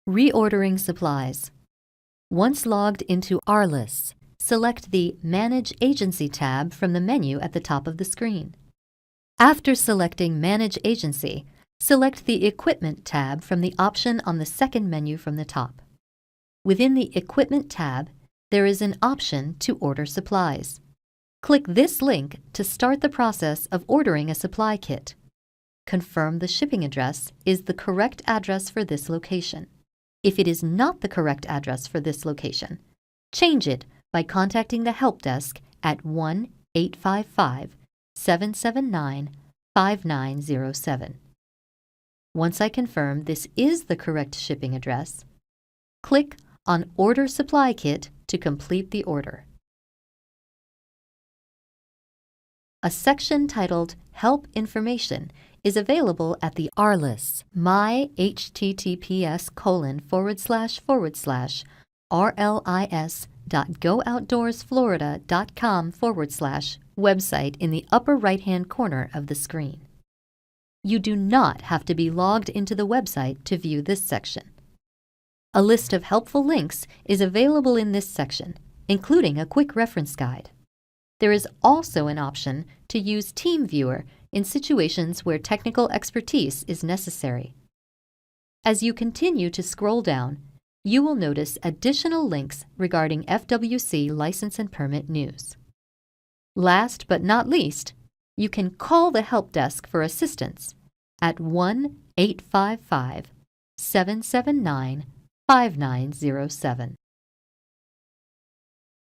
Reordering supplies. Once logged into RLIS, select the Manage Agency tab from the menu at the top of the screen. After selecting Manage Agency, select the Equipment tab from the option on the second menu from the top. Within the Equipment tab, there is an option to order supplies. Click this link to start the process of ordering a supply kit. Confirm the shipping address is the correct address for this location. If it is not the correct address for this location, change it by contacting the help desk at 1-855-779-5907. Once I confirm this is the correct shipping address, click on Order Supply Kit to complete the order. A section titled Help Information is available at the RLIS my/rlis.gooutdoorsflorida.com/website in the upper right-hand corner of the screen. You do not have to be logged into the website to view this section. A list of helpful links is available in this section, including a quick reference guide. There is also an option to use TeamViewer in situations where technical expertise is necessary. As you continue to scroll down, you will notice additional links regarding FWC license and permit news. Last but not least, you can call the help desk for assistance at 1-855-779-5907.